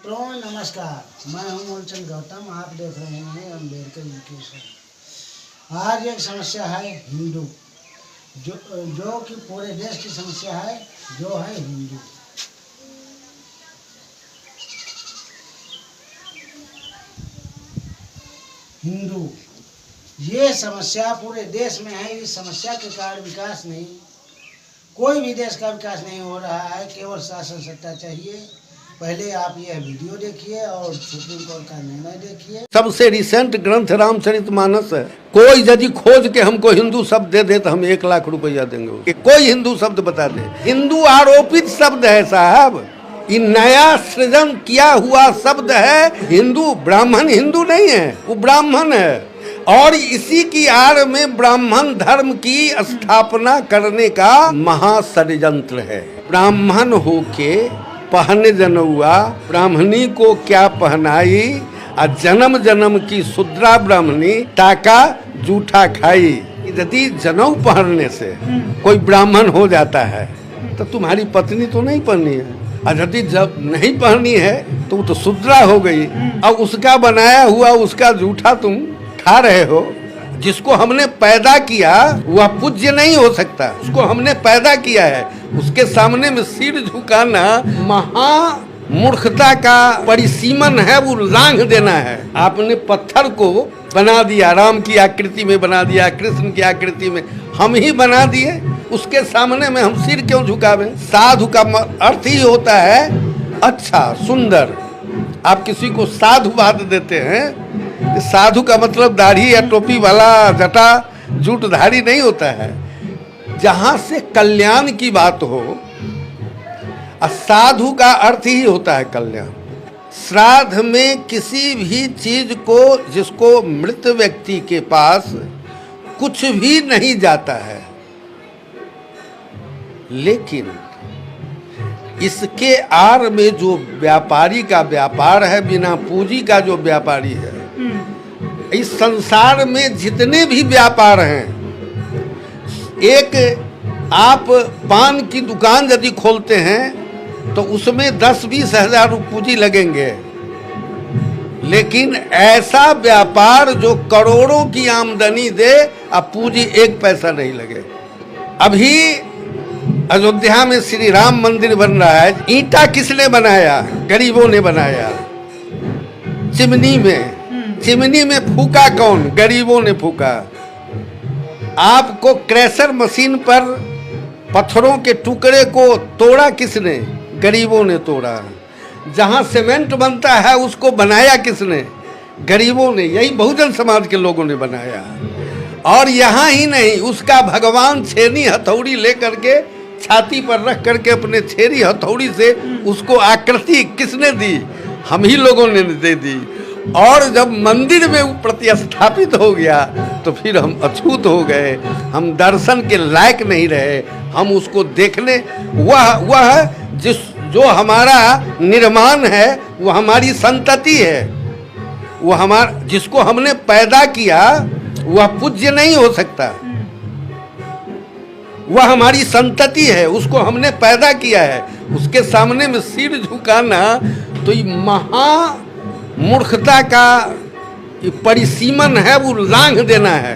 मित्रों नमस्कार, मैं हूं मूलचंद गौतम। आप देख रहे हैं अम्बेडकर एजुकेशन। आज एक समस्या है हिंदू, जो कि पूरे देश की समस्या है, जो है हिंदू। हिंदू ये समस्या पूरे देश में है। इस समस्या के कारण विकास नहीं, कोई भी देश का विकास नहीं हो रहा है। केवल शासन सत्ता चाहिए। पहले आप यह वीडियो देखिए और सुप्रीम कोर्ट का निर्णय देखिए। सबसे रिसेंट ग्रंथ रामचरितमानस है। कोई यदि खोज के हमको हिंदू शब्द दे दे तो हम 1 लाख रुपया देंगे। कि कोई हिंदू शब्द बता दे। हिंदू आरोपित शब्द है साहब, ये नया सृजन किया हुआ शब्द है। हिंदू ब्राह्मण हिंदू नहीं है, वो ब्राह्मण है। और इसी की आड़ में ब्राह्मण धर्म की स्थापना करने का महाषड्यंत्र है। ब्राह्मण होके पहने जनौआ ब्राह्मणी को क्या पहनाई, और जन्म जन्म की शूद्रा ब्राह्मणी टाका जूठा खाई। यदि जनेऊ पहनने से कोई ब्राह्मण हो जाता है तो तुम्हारी पत्नी तो नहीं पहनी है, और यदि जब नहीं पहनी है तो वो तो शूद्रा हो गई। अब उसका बनाया हुआ उसका जूठा तुम खा रहे हो। जिसको हमने पैदा किया वह पूज्य नहीं हो सकता। उसको हमने पैदा किया है, उसके सामने में सिर झुकाना महा मूर्खता का परिसीमन है, वो लांघ देना है। आपने पत्थर को बना दिया, राम की आकृति में बना दिया, कृष्ण की आकृति में हम ही बना दिए। उसके सामने में हम सिर क्यों झुकावें? साधु का अर्थ ही होता है अच्छा सुंदर। आप किसी को साधुवाद देते हैं, साधु का मतलब दाढ़ी या टोपी वाला जटा जूटधारी नहीं होता है। जहां से कल्याण की बात हो, साधु का अर्थ ही होता है कल्याण। श्राद्ध में किसी भी चीज को, जिसको मृत व्यक्ति के पास कुछ भी नहीं जाता है, लेकिन इसके आड़ में जो व्यापारी का व्यापार है, बिना पूंजी का जो व्यापारी है, इस संसार में जितने भी व्यापार हैं, एक आप पान की दुकान यदि खोलते हैं तो उसमें 10-20 हजार पूंजी लगेंगे, लेकिन ऐसा व्यापार जो करोड़ों की आमदनी दे, अब पूंजी 1 पैसा नहीं लगे। अभी अयोध्या में श्री राम मंदिर बन रहा है। ईंटा किसने बनाया? गरीबों ने बनाया। चिमनी में फूका कौन? गरीबों ने फूका। आपको क्रैशर मशीन पर पत्थरों के टुकड़े को तोड़ा किसने? गरीबों ने तोड़ा। जहां सीमेंट बनता है उसको बनाया किसने? गरीबों ने। यही बहुजन समाज के लोगों ने बनाया। और यहाँ ही नहीं, उसका भगवान छेनी हथौड़ी लेकर के छाती पर रख करके अपने छेरी हथौड़ी से उसको आकृति किसने दी? हम ही लोगों ने दे दी। और जब मंदिर में वो प्रतिस्थापित हो गया तो फिर हम अछूत हो गए, हम दर्शन के लायक नहीं रहे। हम उसको देखने, वह जो हमारा निर्माण है, वो हमारी संतति है, वो जिसको हमने पैदा किया वह पूज्य नहीं हो सकता। वह हमारी संतति है, उसको हमने पैदा किया है। उसके सामने में सिर झुकाना तो ये महा मूर्खता का परिसीमन है, वो लांघ देना है।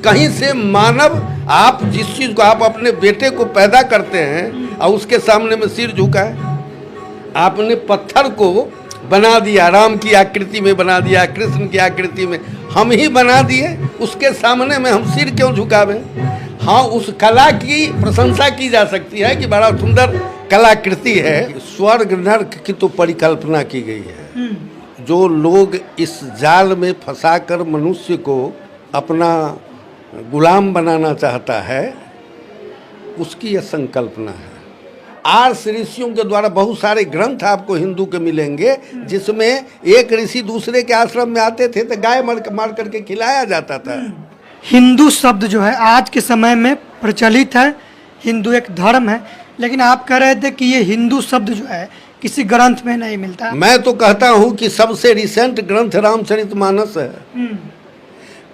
कहीं से मानव, आप जिस चीज को आप अपने बेटे को पैदा करते हैं और उसके सामने में सिर झुकाए। आपने पत्थर को बना दिया, राम की आकृति में बना दिया, कृष्ण की आकृति में हम ही बना दिए। उसके सामने में हम सिर क्यों झुकावें? हाँ, उस कला की प्रशंसा की जा सकती है कि बड़ा सुंदर कलाकृति है। स्वर्ग नर्क की तो परिकल्पना की गई है। जो लोग इस जाल में फंसाकर मनुष्य को अपना गुलाम बनाना चाहता है, उसकी यह संकल्पना है। आर्ष ऋषियों के द्वारा बहुत सारे ग्रंथ आपको हिंदू के मिलेंगे, जिसमें एक ऋषि दूसरे के आश्रम में आते थे तो गाय मार करके खिलाया जाता था। हिंदू शब्द जो है आज के समय में प्रचलित है। हिंदू एक धर्म है, लेकिन आप कह रहे थे कि ये हिंदू शब्द जो है किसी ग्रंथ में नहीं मिलता। मैं तो कहता हूँ कि सबसे रिसेंट ग्रंथ रामचरितमानस है।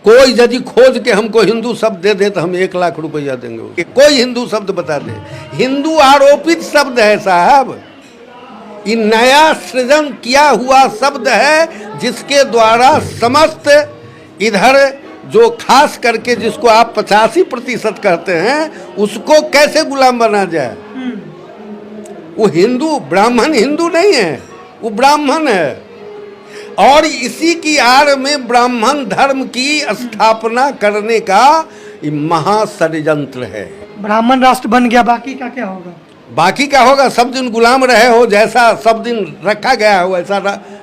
कोई यदि खोज के हमको हिंदू शब्द दे दे तो हम 1 लाख रुपया देंगे। कोई हिंदू शब्द बता दे। हिंदू आरोपित शब्द है साहब, ये नया सृजन किया हुआ शब्द है जिसके द्वारा समस्त इधर जो खास करके जिसको आप 85% कहते हैं उसको कैसे गुलाम बना जाए। वो हिंदू ब्राह्मण हिंदू नहीं है, वो ब्राह्मण है और इसी की आड़ में ब्राह्मण धर्म की स्थापना करने का ये महाषड्यंत्र है। ब्राह्मण राष्ट्र बन गया, बाकी का क्या होगा? बाकी का होगा, सब दिन गुलाम रहे हो, जैसा सब दिन रखा गया हो वैसा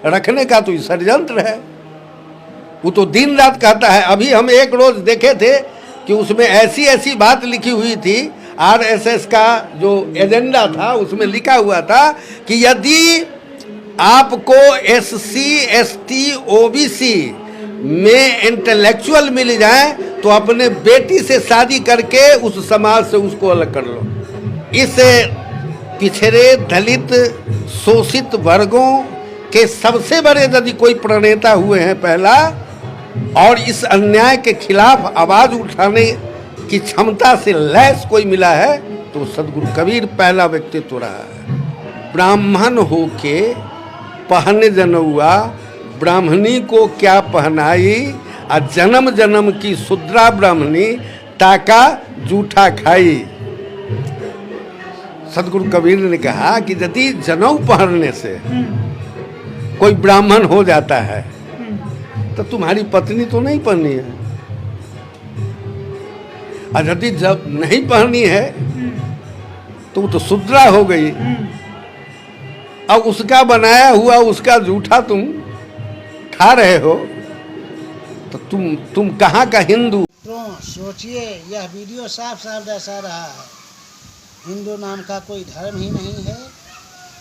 रखने का तो ये षड्यंत्र है। वो तो दिन रात कहता है। अभी हम एक रोज देखे थे कि उसमें ऐसी ऐसी बात लिखी हुई थी, आरएसएस का जो एजेंडा था उसमें लिखा हुआ था कि यदि आपको एससी एसटी ओबीसी में इंटेलेक्चुअल मिल जाए तो अपने बेटी से शादी करके उस समाज से उसको अलग कर लो। इस पिछड़े दलित शोषित वर्गों के सबसे बड़े यदि कोई प्रणेता हुए हैं पहला, और इस अन्याय के खिलाफ आवाज उठाने की क्षमता से लैस कोई मिला है तो सदगुरु कबीर पहला व्यक्तित्व रहा है। ब्राह्मण होके पहने जनौआ ब्राह्मणी को क्या पहनाई, और जन्म जन्म की शूद्रा ब्राह्मणी ताका जूठा खाई। सदगुरु कबीर ने कहा कि यदि जनेऊ पहनने से कोई ब्राह्मण हो जाता है तो तुम्हारी पत्नी तो नहीं पहनी है, और यदि जब नहीं पहनी है तो वो तो शूद्रा हो गई। अब उसका बनाया हुआ उसका जूठा तुम खा रहे हो तो तुम कहाँ का हिंदू। तो सोचिए, यह वीडियो साफ साफ दर्शा रहा है हिंदू नाम का कोई धर्म ही नहीं है।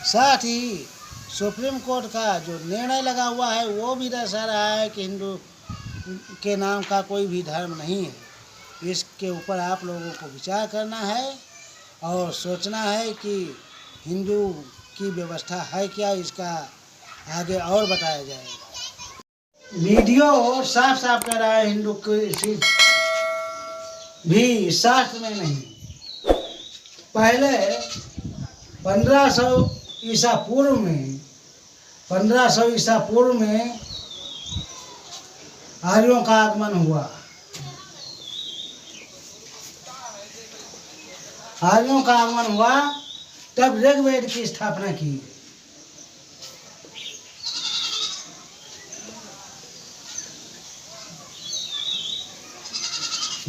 साथ ही सुप्रीम कोर्ट का जो निर्णय लगा हुआ है वो भी दर्शा रहा है कि हिंदू के नाम का कोई भी धर्म नहीं है। इसके ऊपर आप लोगों को विचार करना है और सोचना है कि हिंदू की व्यवस्था है क्या, इसका आगे और बताया जाएगा। वीडियो साफ साफ कह रहा है हिंदू की भी शास्त्र में नहीं। पहले 1500 ईसा पूर्व में 1500 ईसा पूर्व में आर्यों का आगमन हुआ। आर्यों का आगमन हुआ तब ऋग्वेद की स्थापना की।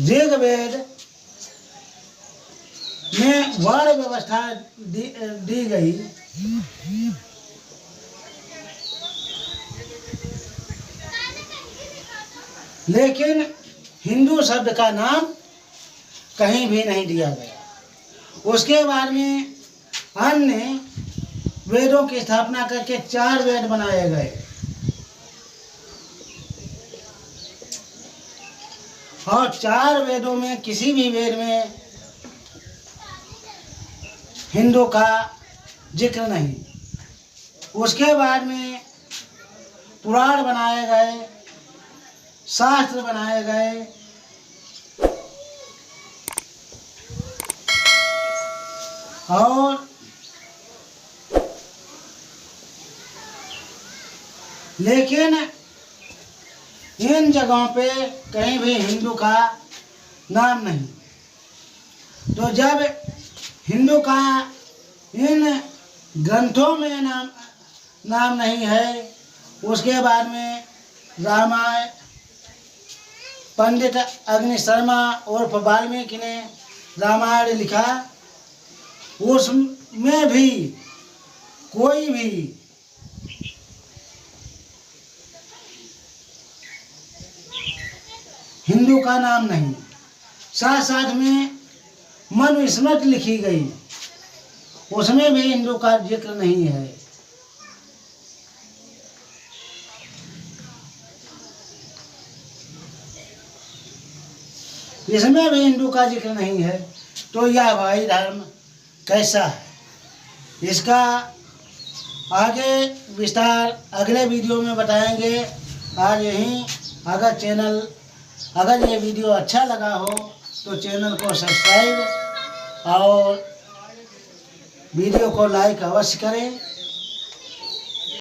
ऋग्वेद में वर्ण व्यवस्था दी गई। लेकिन हिंदू शब्द का नाम कहीं भी नहीं दिया गया। उसके बाद में अन्य वेदों की स्थापना करके 4 वेद बनाए गए और 4 वेदों में किसी भी वेद में हिंदू का जिक्र नहीं। उसके बाद में पुराण बनाए गए, शास्त्र बनाए गए, और लेकिन इन जगहों पे कहीं भी हिंदू का नाम नहीं। तो जब हिंदू का इन ग्रंथों में नाम नहीं है, उसके बाद में रामायण पंडित अग्नि शर्मा उर्फ वाल्मीकि ने रामायण लिखा, उसमें भी कोई भी हिंदू का नाम नहीं। साथ साथ में मनुस्मृति लिखी गई, उसमें भी हिंदू का जिक्र नहीं है। इसमें भी हिंदू का जिक्र नहीं है। तो यह भाई धर्म कैसा है, इसका आगे विस्तार अगले वीडियो में बताएंगे। आज यहीं अगर ये वीडियो अच्छा लगा हो तो चैनल को सब्सक्राइब और वीडियो को लाइक अवश्य करें।